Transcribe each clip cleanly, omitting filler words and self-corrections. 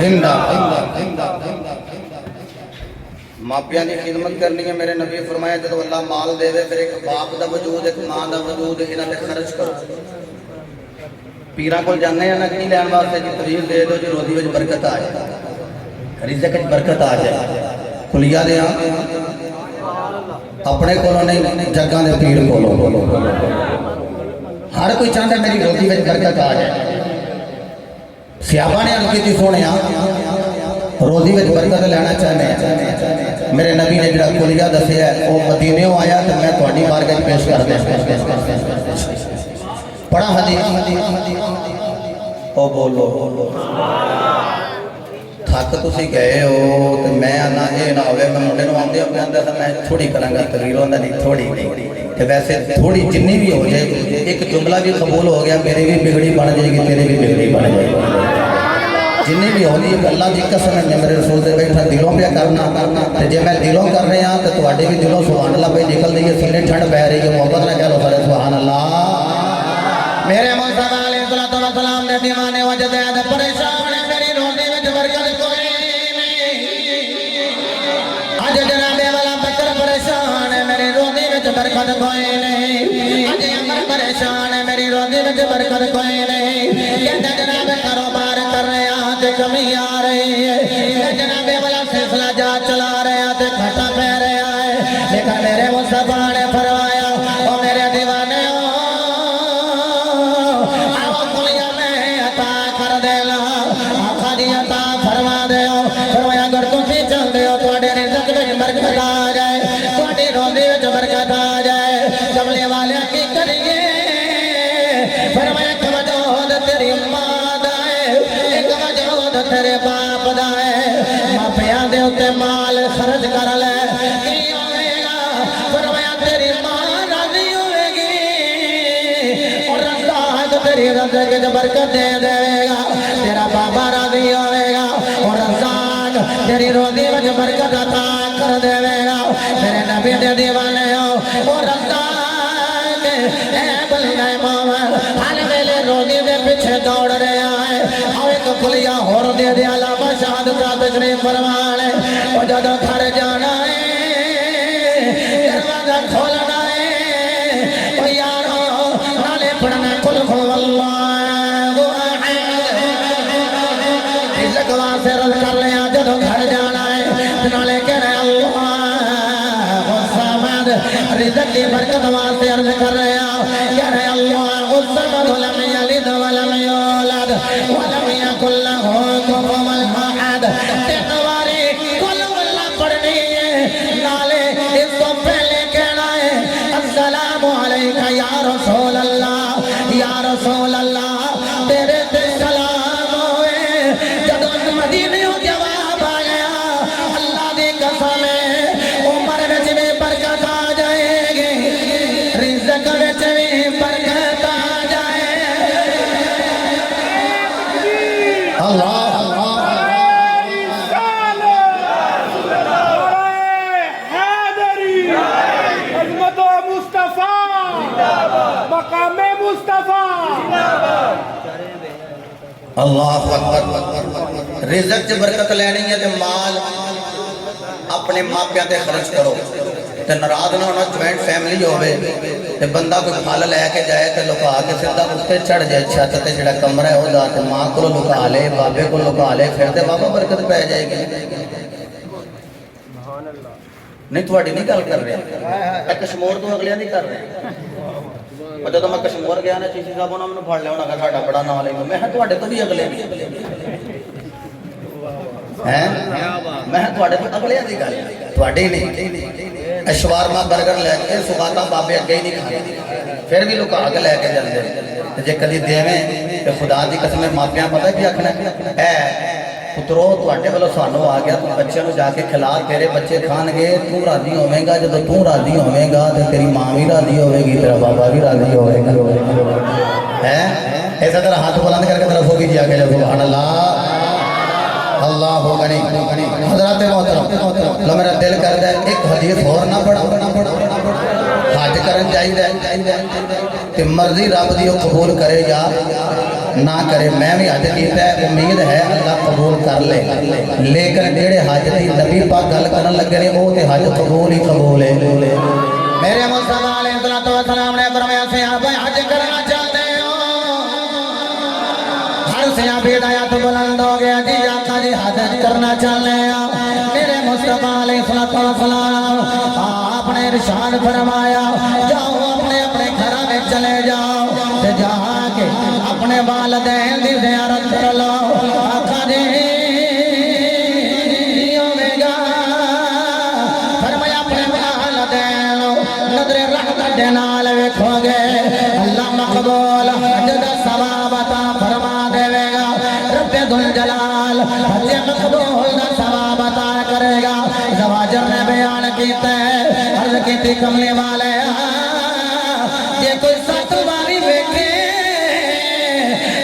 زندہ ماپیاں دی خدمت کرنی ہے. میرے نبی فرمایا جب اللہ مال دے دے پھر ایک باپ دا وجود ایک ماں دا وجود انہاں تے خرچ کرو. پیراں کول جانے ہیں نا کی لین واسطے جی تحویل دے دو جی روزی وچ برکت آ جائے رزق وچ برکت آ جائے. کلیا دے اپنے کولوں نہیں جگاں دے پیر کولوں. ہر کوئی چاہتا ہے میری روزی وچ برکت آ جائے. سیابا نے عرض کی سونے روزی وچ برکت لینا چاہنے ہیں. میرے نبی نے جڑا کلیا دسیا ہے وہ مدینے آیا تو میں تہاڈی بارگاہ وچ پیش کر دیں. پڑھا حدیث او بولو تھک تسی گئے ہو تو میں آنا یہ نہ ہوئے میں منڈے نوں آندے اپنے اندر میں تھوڑی کراں گا تقریر ہوندا نہیں تھوڑی تے ویسے تھوڑی جنی بھی ہو جائے ایک جملہ بھی قبول ہو گیا میری بھی بگڑی بن جائے گی تیری بھی بگڑی بن جائے گی. جنی بھی ہونی ہے اللہ دی قسم ہے میرے رسول دے بیٹھا دلوں پہ کرنا تے جے میں دلوں کر رہے ہاں تے تواڈے بھی دلوں سبحان اللہ پہ نکل رہی ہے سینے ٹھنڈ بہ رہی ہے. محبت نہ کہہ لو سارے سبحان اللہ. میرے مصطفیٰ علیہ السلام نے دیوانے وجد ہے پریشان ہے میری روزی وچ برکت کوئی نہیں. اج جناب والا بکر پریشان ہے میری روزی وچ برکت کوئی نہیں. اج عمر پریشان ہے میری روزی وچ برکت کوئی نہیں. کہتا جناب کاروبار کر رہے ہیں تے کمی آ رہی ہے. جناب والا سلسلہ جا چلا رہے ہیں تے گھاٹا پہ رہا ہے. لیکن میرے مصطفیٰ نے فرمایا او میرے دیوانے تیرے باپ دا ہے ماپیاں دے اتے مال خرچ کر لے کی ہوئے گا. فرمایا تیری ماں راضی ہوئے گی اور رزاق تیری رزق وچ برکت دے دے گا. تیرا بابا راضی ہوئے گا اور رزاق تیری روزی وچ برکت عطا کر دے گا. میرے نبی دے دیوانے ہو اور رزاق اے بلندہ مومن ہر ویلے روزی دے پیچھے دوڑ رہے ہیں. کلیا ہور دے دے علامہ شہادت تشریف فرمانے اور جدو گھر جانا ہے دروازہ کھولنا ہے او یارو نالے پڑھنا قل هو اللہ رزق واسطے رل کر لیا. جدو گھر جانا ہے نالے کہنا اللہ الصمد رزق کی برکت واسطے عرض کر رہے ہیں کہنا اللہ الصمد لم یلد ولم یولد ولم یکن لہ کفوا احد. تیرواری کل واللہ پڑھنی ہے نالے اس کو پہلے کہنا ہے السلام علیکہ یا رسول اللہ یا رسول اللہ. تیرے تے سلام ہوئے جدو مدینے ہو جواب آ گیا اللہ دی قسم ہے عمر وچ بھی برکت آ جائے گی رزق وچ بھی برکت آ جائے. اللہ اللہ اکبر. رزق چ برکت لینی ہے تے مال اپنے ماپیاں تے خرچ کرو تے ناراض نہ ہونا. جوائنٹ فیملی ہوے تے بندہ کوئی پھل لے کے جائے تے لکا کے سیدھا اوتے چڑھ جائے چھت تے جڑا کمرہ ہے او دا تے ماں کو لکا لے بابے کو لکا لے پھر تے بابا برکت پے جائے گی. نہیں تھوڑی نہیں گل کر رہے کشمور تو اگلیاں نہیں کر رہے. جب میں کشمور گیا نا چیسی صاحب انہوں نے پڑھ لیا انہوں نے کہا ساڈا بڑا نام لے میں تھوڑے تو بھی اگلے ہیں میں تھوڑے تو اگلے دی گل تھوڑے نہیں. شوارما برگر لے کے سگاتا بابے اگے ہی نہیں کھانے پھر بھی لوگ آگ لے کے جاندے. جے کدی دیویں تے خدا دی قسم ماپیاں پتہ کی آکھنا اے پترو تواڈے والوں سانو آ گیا تو بچے نو جا کے کھلا تیرے بچے کھان گے تو راضی ہوویں گا. جب تو راضی ہوویں گا تے تیری ماں بھی راضی ہوے گی تیرا بابا بھی راضی ہوے گا. ہیں ایسا طرح ہاتھ بلند کر کے طرف ہوگی جا کے سبحان اللہ اللہ غنی. حضرات محترم لو میرا دل کردا ہے ایک حدیث اور نہ پڑھا حج کرن چاہیے تے مرضی رب دی قبول کرے یا نہ کرے میں بھی حج کیتا ہے امید ہے اللہ قبول کر لے لیکن جڑے حج دی نبی پاک گل کرن لگے نے او تے حج قبول ہی قبول ہے میرے مصطفیٰ علیہ السلام نے فرمایا صحابہ حج کرنا چاہتے ہو ہر صحابی دا ہاتھ بلند ہو گیا جی آقا جی حج کرنا چاہتے ہیں میرے مصطفیٰ علیہ السلام آپ نے ارشاد فرمایا جاؤ اپنے اپنے گھر میں چلے جاؤ تے جا کے اپنے والدین دی زیارت کر لو آقا جی ہوگا فرمایا اپنے والدین نظر رحمت دے نال ویکھو گے اللہ مقبول حج دا ثواب عطا فرما دے گا رب ذل جلال حج مقبول دا ثواب عطا کرے گا زواجر نے بیان کیتا ہے عرض کیتی کملی والے یہ کوئی سات باری ویکھے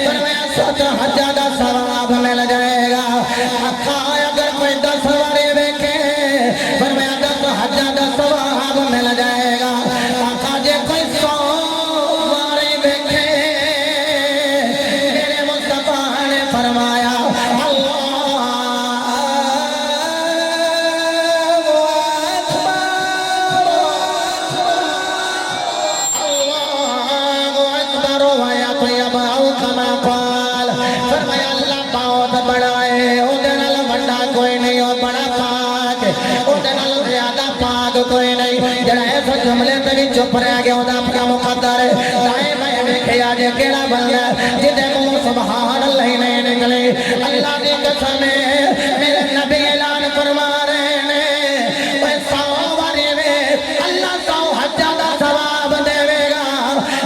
فرمایا سات حجہ دا ثواب مل جائے گا آقا اگر کوئی 10 باری ویکھے فرمایا 10 حجہ دا ثواب مل جائے گا آقا جے کوئی 100 باری ویکھے میرے مصطفیٰ نے فرمایا کوئی نہیں جڑا ایسا جملے تے بھی چپ رہ گیا دا اپنا مقدر دائیں میں دیکھیا جے کیڑا بندہ جدے منہ سبحان اللہ نہیں نکلے اللہ دی قسم میرے نبی اعلان فرما رہے نے 100 باری وے اللہ 100 حجہ دا ثواب دے گا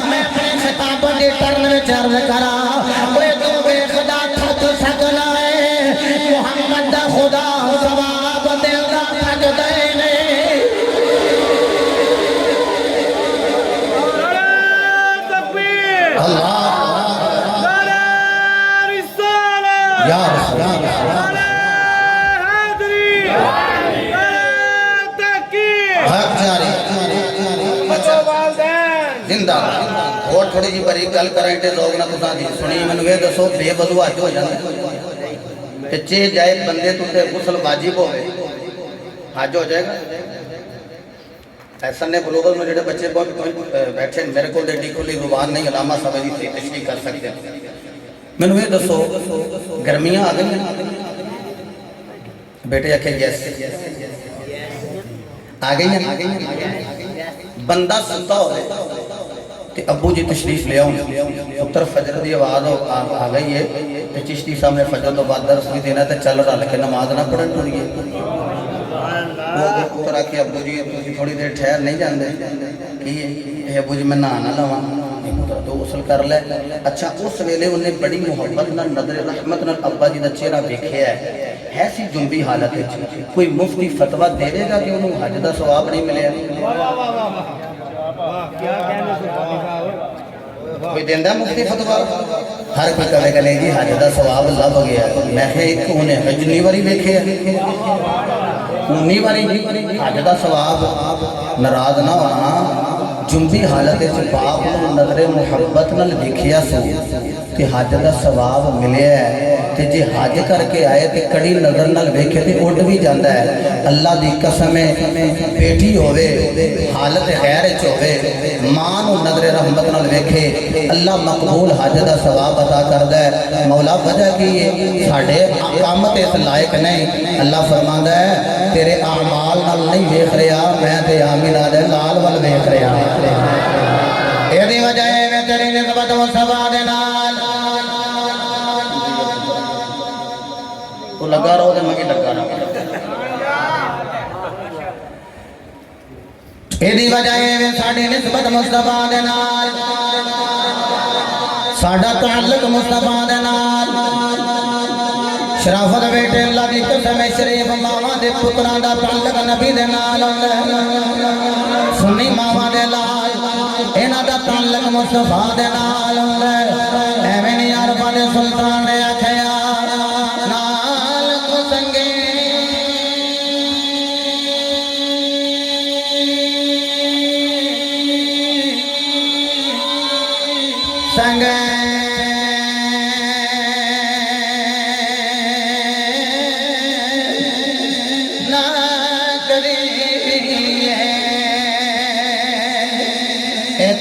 میں اپنے خطاب دی ٹرن وچ عرض کرا کوئی تو بے خدا تھک سکنا ہے محمد دا خدا ثواب دے دا تھک دے اور تھوڑی جی بری گل کریں تے لوگ نہ تساں جی سنی مینوں اے دسو بے وضو حج ہو جاندا تے چے جائے بندے تو تے غسل واجب ہوے حج ہو جائے گا ایسا نے بلوغ میں جڑے بچے بیٹھے میرے کو ایڈی کھلی زبان نہیں علامہ صاحب دی تشریح کر سکتے مینوں اے دسو گرمیاں آ گئی بیٹے آکھے یس آ گئی بندہ ستا ہوئے کہ ابو جی تشریف لے آؤں اتر فجر دی آواز آ گئی ہے کہ چشتی صاحب نے فجر تو بعد درس بھی دینا ہے چل رہا لکھے نماز نہ پڑھن ٹوڑی ہے وہ اتر آکے ابو جی تھوڑی دیر ٹھہر نہیں جاندے کہ ابو جی میں نہانا لواں تو غسل کر لے اچھا اس ویلے انہیں بڑی محبت نہ نظر رحمت نہ ابا جی دا چہرہ دیکھیا ہے ایسی جنبی حالت ہے کوئی مفتی فتویٰ دے دے گا کہ انہوں حج دا ثواب نہیں ملے کوئی دیندہ مفتی فتویٰ ہر کوئی کہے گا نہیں جی حج دا ثواب لب گیا میں ایک انہیں حجنی واری دیکھے انہی واری حج دا ثواب ناراض نہ ہونا جنبی حالت سے باپ نے نظر محبت نہ دیکھیا سو کہ حج دا ثواب ملے ہے کہ جی حج کر کے آئے تے کڑی نظر نہ ویکھے تے اڑ بھی جاندا ہے اللہ دی قسم بیٹی ہوے حالت غیر وچ ہوے ماں نو نظر رحمت نال ویکھے اللہ مقبول حج دا ثواب عطا کردا ہے مولا وجہ کی ہے ساڈے اقامت اس لائق نہیں اللہ فرماندا ہے تیرے اعمال نال نہیں ویکھ رہا میں تے آمینہ دے لال ول ویکھ رہا اے دی وجہ ہے میں تیری نسبت مصطفیٰ دے نال تو لگا رہو دے مگی لگا رہو اے دی وجہ ہے میں ساڑی نسبت مصطفیٰ دے نال ساڑا تعلق مصطفیٰ دے نال شرافت بیٹے اللہ دی قسم شریف ماما دے پترہ دا تعلق نبی دے نال سنی ماما دے لال اینا دا تعلق مصطفیٰ دے نال ایمین عرفہ دے سلطان دے آکھیا نال کو سنگے سنگے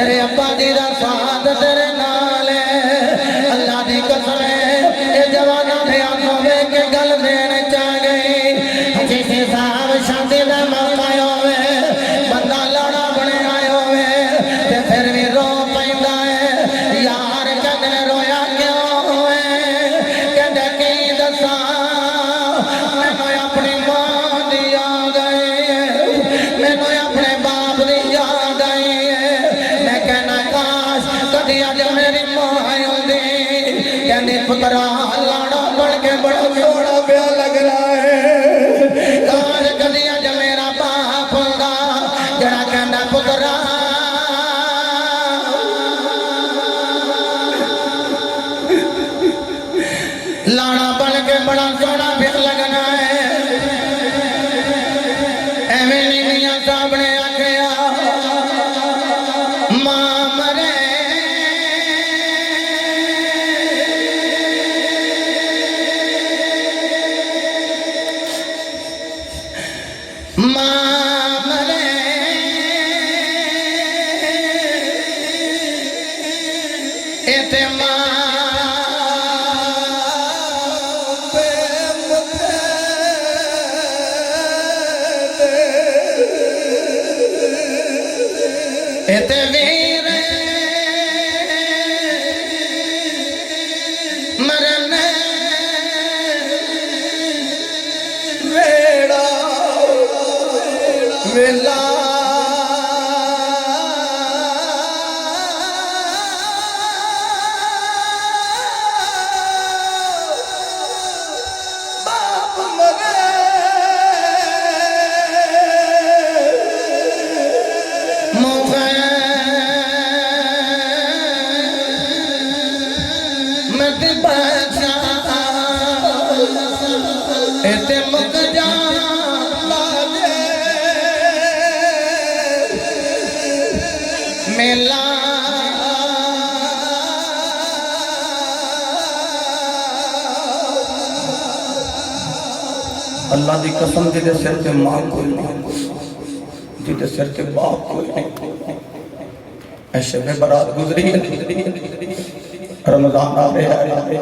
تیرے ابا دی دا ساتھ تیرے نال ہے اللہ دی قسم ہے اے جوانا بھی آنکھوں میں کے گل دینے چاہ گئی کسی صاحب شادی دا موقع ہوئے بندہ لڑا بنے آئے ہوئے تے پھر بھی رو پیندا ہے یار کدے رویا کیوں ہوئے کدے کی دساں میں اپنی ماں دی یاد آئی ہے میں اپنے باپ دی یاد آئی ہے میں کہنا کاش کدی اج میری ماں ہوندی کہندی پترا لاڑا بن کے بڑا سونا پیا لگ رہا ہے کاش کدی اج میرا باپ ہوندا جڑا کہندا پترا لاڑا بن کے بڑا سونا پیا لگنا ہے ایویں نہیں میاں صاحب نے آکھیا ماں مرے ماں مرے ایتے ماں ایتے ویر مرن ویڑا ویلا باپ مرے موقع مت بچا ایتے مک جا میلا اللہ دی قسم جدے سر تے ماں کوئی نہیں جدے سر تے باپ کوئی نہیں اے شب برات گزری ہے رمضان آ رہا ہے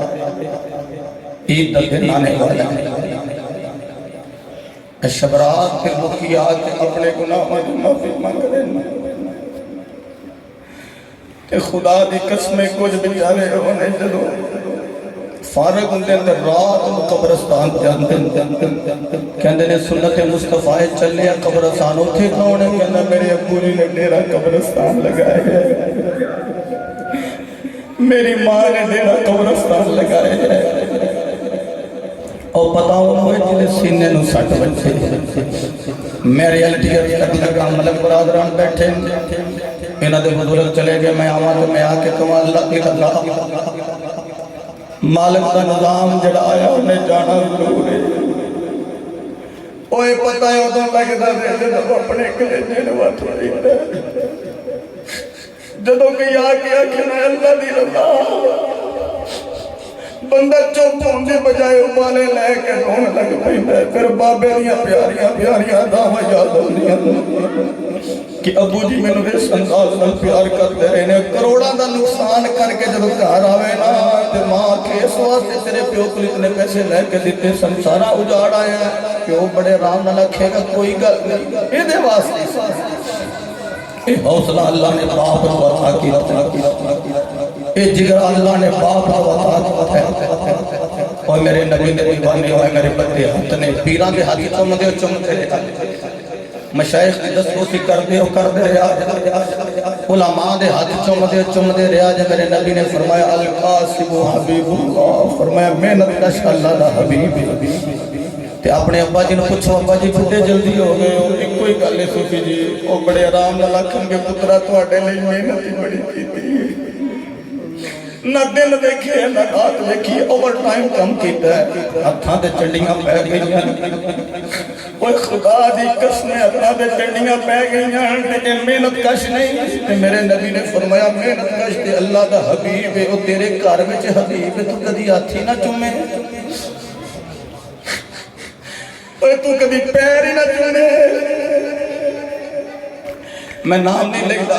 عید دا دن آنے والا ہے اے شب برات کے لوکی آج اپنے گناہوں دی معافی مانگ رہے ہیں کہ خدا دی قسمیں کچھ بھی آلے ہونے جلو فارغ اندے اندر رات قبرستان کہندے نے سنت مصطفیٰ چلے قبرستان اتھے کون ہے کہندے میرے ابوری نے ڈیرا قبرستان لگائے گئے میری ماں نے ڈیرا قبرستان لگائے گئے اور پتاؤں ہوئے جلے سینے نو سٹ بچے میرے الٹیئر تک لگا ملک برادران بیٹھے انہاں دے بزرگ چلے گئے میں آواں تو میں آکے تو اللہ کی اللہ مالک دا نظام جڑا آیا انہیں جانا ضرور ہے اوہ پتہ ہے ادھوں لگتا ہے جدو اپنے کلیجے نوا تھوڑی جدو کہ آکے آکھنا اللہ دی رضا بندہ چپ ہوندے بجائے ابالے لے کے رون لگ پیندا ہے پھر بابے دیاں پیاریاں پیاریاں دعویٰ یاد ہوندیاں کہ ابو جی میں نے اس انداز میں پیار کرتے رہے ہیں کروڑاں دا نقصان کر کے جب گھر آوے نا تے ماں کے اس واسطے تیرے پیو کو اتنے پیسے لے کے دیتے سنسارا اجاڑ آیا ہے پیو بڑے رام نہ لکھے گا کوئی گل نہیں یہ دے واسطے اے حوصلہ اللہ نے باپ کو عطا کیا اے جگر اللہ نے باپ کو عطا کیا اور میرے نبی نے دیوانے ہوئے میرے بڑے ہاتھ نے پیران دے ہاتھ چمدے اور چمدے رہے مشایخ کی دستوسی کر دے رہا علماء دے ہاتھ چمدے رہا جب میرے نبی نے فرمایا القاسم حبیب اللہ فرمایا محنت کش اللہ دا حبیب تے اپنے ابا جی نے پوچھو ابا جی بڑے جلدی ہو گئے ہو ایک کوئی گل ہے صوفی جی وہ بڑے آرام نہ لکھن کے پترا تواڈے لئی محنت ہی بڑی کیتی نہ دن دیکھے نہ رات دیکھی اوور ٹائم کم کیتا ہے ہتھاں تے چنڈیاں پے گئیاں اوے خدا دی قسم ہتھاں تے چنڈیاں پے گئیاں تے محنت کش نہیں تے میرے نبی نے فرمایا محنت کش تے اللہ دا حبیب ہے او تیرے گھر وچ حبیب ہے تو کدی ہاتھی نہ چومے اوے تو کدی پیر ہی نہ چومے میں نام نہیں لکھدا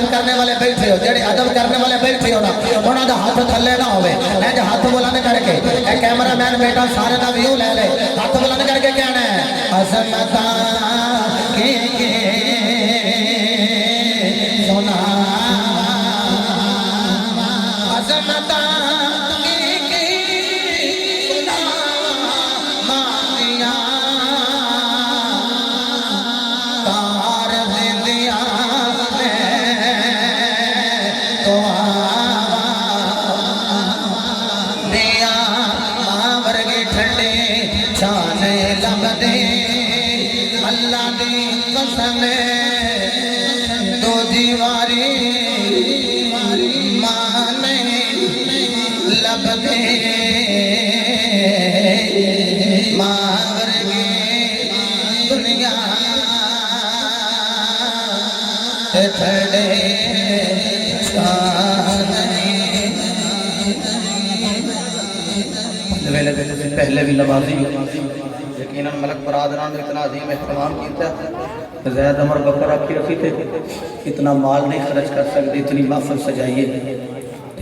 ادب کرنے والے بیٹھے ہو جڑے ادب کرنے والے بیٹھے ہو نا انہاں دا ہاتھ تھلے نہ ہوے اے جو ہاتھ بلند کر کے اے کیمرہ مین بیٹا سارے دا ویو لے لے ہاتھ بلند کر کے کہنا ہے عظمتاں کی سنا عظمتاں اللہ دی قسم دو دیواری مانے لب دے ماور گے دنیا تھڑے پہلے بھی نمازی یقیناً ملک برادران نے اتنا عظیم اہتمام کیتا زید عمر بکر آپ کی رکھی تھے اتنا مال نہیں خرچ کر سکتے اتنی محفل سجائیے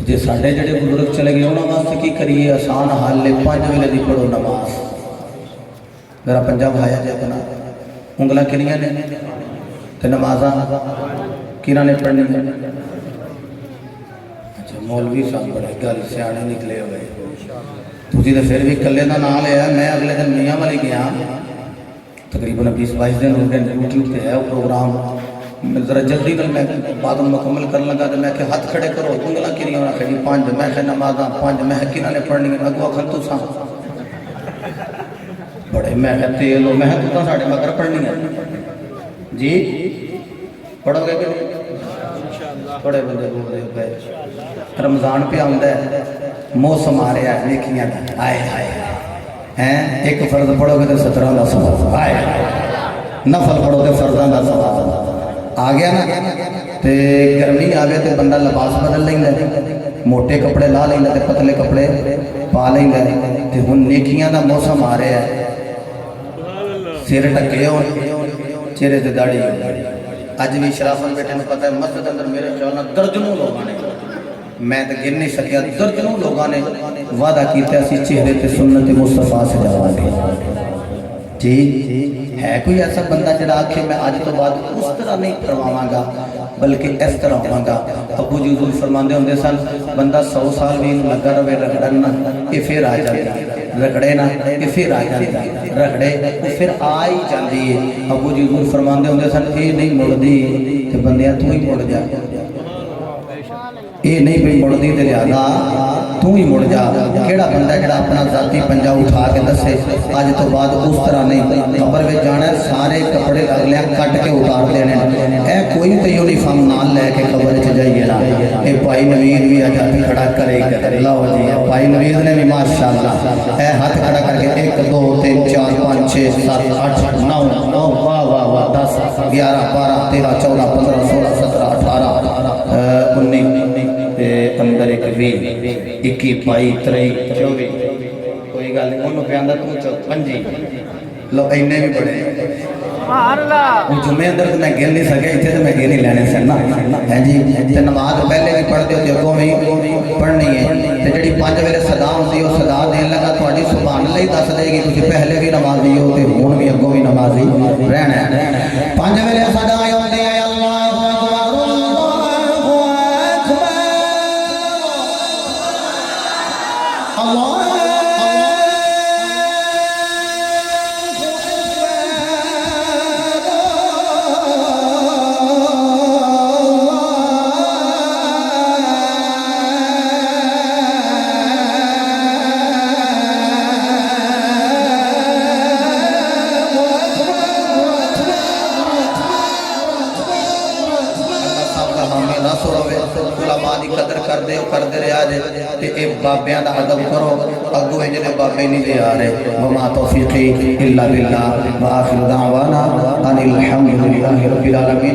جی ساڑھے جڑے بزرگ چلے گئے انہوں واسطے کی کریے آسان حال لے 5 ویلے دی پڑھو نماز میرا پنجاب آیا جائے اپنا انگلہ کنیاں نے تے نمازاں کنہ نے پڑھنی اچھا مولوی صاحب بڑے گل سیانے نکلے ہوئے تُسی تو پھر بھی کلے دا نام لیا میں اگلے دن میاں والی گیا تقریباً 20-22 دن ہو گئے یوٹیوب پہ ہے وہ پروگرام ذرا جلدی میں بعد مکمل کرنے لگا تو میں کہ ہاتھ کھڑے کرو انگلہ کی نہیں ہونا کہ 5 میں کہ نمازاں 5 میں کنہ نے پڑھنی ہے اگو اکھل تو ساں بڑے میں کہ تیل ہو میں تو ساڑھے مگر پڑھنی ہے جی پڑھو گے کہ بڑے بندے بول رہے ہو گئے رمضان پہ آمدہ ہے موسم آ رہا ہے نیکیاں آئے آئے ہیں ایک فرض پڑھو گے تو 17 دا ثواب آئے نفل پڑھو تو فرضاں دا ثواب آ گیا نا تے گرمی آ گیا تے بندہ لباس بدل لیندا ہے موٹے کپڑے لا لیندا تے پتلے کپڑے پا لیندا ہے تے ہن نیکیاں دا موسم آ رہا ہے سر ٹکے ہو چہرے تے داڑھی ہو اج بھی شرافت بیٹھے نے پتہ ہے مسجد اندر میرے خیال نال درجنوں لوگاں نے میں تو گر نہیں سکیا درجنوں لوگوں نے وعدہ کیتا اسی چہرے تے سنت مصطفیٰ سے جواب گے جی ہے کوئی ایسا بندہ جڑا آکھے میں آج تو بعد اس طرح نہیں کرواواں گا بلکہ اس طرح ہوں گا ابو جی حضور فرماندے ہوندے سن بندہ 100 سال بھی لگا رہے رگڑن نہ کہ پھر آ جاتا رگڑے نہ کہ پھر آ جاتا رگڑے وہ پھر آ ہی جاندی ہے ابو جی حضور فرماندے ہوندے سن یہ نہیں مڑدی کہ بندیاں تو ہی مڑ جا یہ نہیں بھی مڑ دی دے لہذا تو ہی مڑ جا کیڑا بندہ جڑا اپنا ذاتی پنجا اٹھا کے دسے آج تو بعد اس طرح نہیں قبر میں جانا ہے سارے کپڑے اگلے کٹ کے اتار دینے اے کوئی تو یونیفارم نال لے کے قبر چ جائیے نا اے بھائی نوید بھی آج ہاتھ کھڑا کرے لو جی بھائی نوید نے بھی ماشاءاللہ اے ہاتھ کھڑا کر کے 1 2 3 4 5 6 7 8 9 واہ واہ واہ 10 11 12 13 14 15 16 17 18 19 اندر ایک 20 21 22 23 24 کوئی گل نہیں انہوں پہ آندہ تو 55 لو اینے بھی بڑے وہ جمعے اندر تو میں گل نہیں سکے اتھے تو میں گل نہیں لینے سے نا ہے جی تے نماز پہلے بھی پڑھ دیو جگوں میں پڑھنی ہے تے جڑی 5 ویلے صدا ہوندی وہ صدا دین لگا تہاڈی سبحان اللہ ہی دس دے گی تسی پہلے بھی نمازی ہو تے ہن بھی اگوں بھی نمازی رہنا ہے 5 ویلے صدا ہوندی ہے اللہ کرتے رہا جے تے اے بابیاں دا ادب کرو اگو اے جڑے بابے نہیں دے آ رہے وما توفیقی الا باللہ وآخر دعوانا ان الحمد للہ رب العالمین